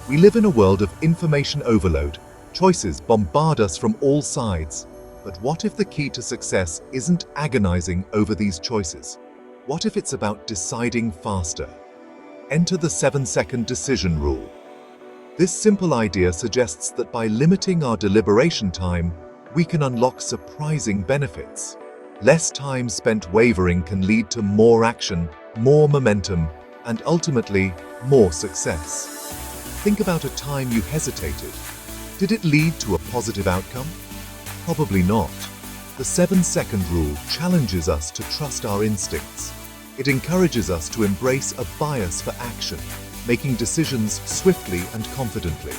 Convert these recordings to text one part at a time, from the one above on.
We live in a world of information overload. Choices bombard us from all sides. But what if the key to success isn't agonizing over these choices? What if it's about deciding faster? Enter the 7-second decision rule. This simple idea suggests that by limiting our deliberation time, we can unlock surprising benefits. Less time spent wavering can lead to more action, more momentum, and ultimately, more success. Think about a time you hesitated. Did it lead to a positive outcome? Probably not. The 7-second rule challenges us to trust our instincts. It encourages us to embrace a bias for action, making decisions swiftly and confidently.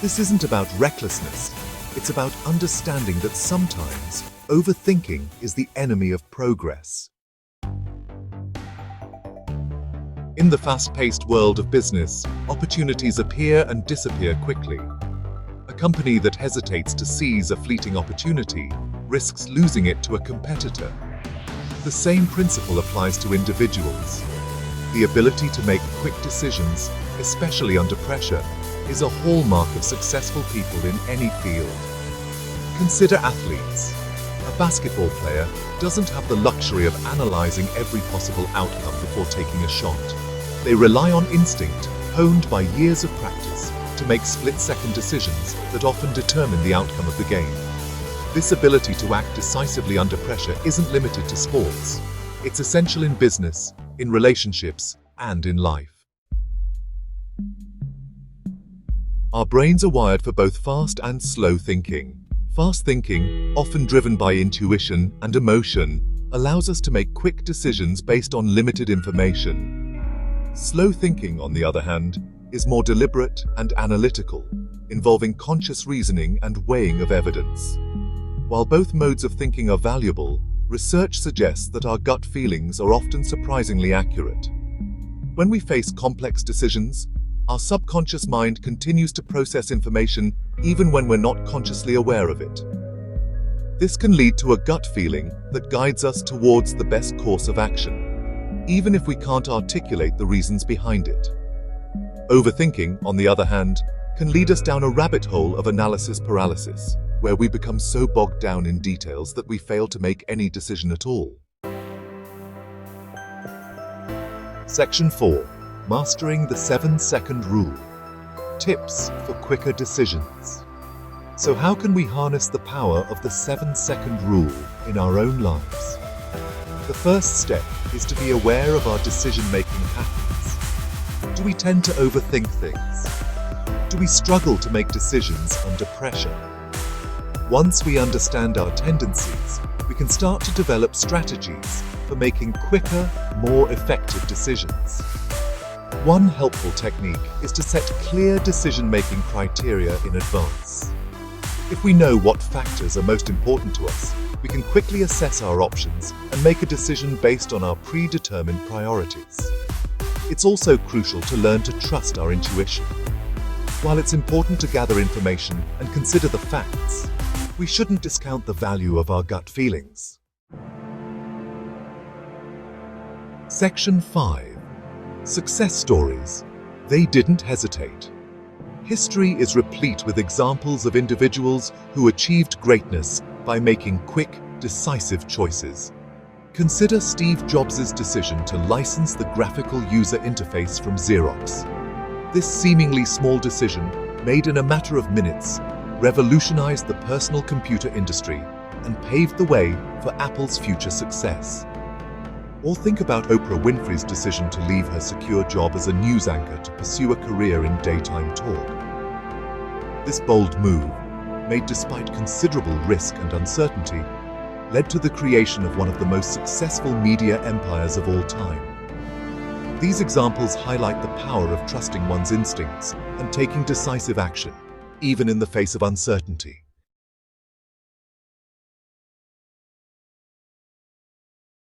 This isn't about recklessness. It's about understanding that sometimes overthinking is the enemy of progress. In the fast-paced world of business, opportunities appear and disappear quickly. A company that hesitates to seize a fleeting opportunity risks losing it to a competitor. The same principle applies to individuals. The ability to make quick decisions, especially under pressure, is a hallmark of successful people in any field. Consider athletes. A basketball player doesn't have the luxury of analyzing every possible outcome before taking a shot. They rely on instinct, honed by years of practice, to make split-second decisions that often determine the outcome of the game. This ability to act decisively under pressure isn't limited to sports. It's essential in business, in relationships, and in life. Our brains are wired for both fast and slow thinking. Fast thinking, often driven by intuition and emotion, allows us to make quick decisions based on limited information. Slow thinking, on the other hand, is more deliberate and analytical, involving conscious reasoning and weighing of evidence. While both modes of thinking are valuable, research suggests that our gut feelings are often surprisingly accurate. When we face complex decisions, our subconscious mind continues to process information even when we're not consciously aware of it. This can lead to a gut feeling that guides us towards the best course of action, even if we can't articulate the reasons behind it. Overthinking, on the other hand, can lead us down a rabbit hole of analysis paralysis, where we become so bogged down in details that we fail to make any decision at all. Section 4. Mastering the 7-second rule. Tips for quicker decisions. So how can we harness the power of the 7-second rule in our own lives? The first step is to be aware of our decision-making patterns. Do we tend to overthink things? Do we struggle to make decisions under pressure? Once we understand our tendencies, we can start to develop strategies for making quicker, more effective decisions. One helpful technique is to set clear decision-making criteria in advance. If we know what factors are most important to us, we can quickly assess our options and make a decision based on our predetermined priorities. It's also crucial to learn to trust our intuition. While it's important to gather information and consider the facts, we shouldn't discount the value of our gut feelings. Section 5. Success stories. They didn't hesitate. History is replete with examples of individuals who achieved greatness by making quick, decisive choices. Consider Steve Jobs' decision to license the graphical user interface from Xerox. This seemingly small decision, made in a matter of minutes, revolutionized the personal computer industry and paved the way for Apple's future success. Or think about Oprah Winfrey's decision to leave her secure job as a news anchor to pursue a career in daytime talk. This bold move, made despite considerable risk and uncertainty, led to the creation of one of the most successful media empires of all time. These examples highlight the power of trusting one's instincts and taking decisive action, even in the face of uncertainty.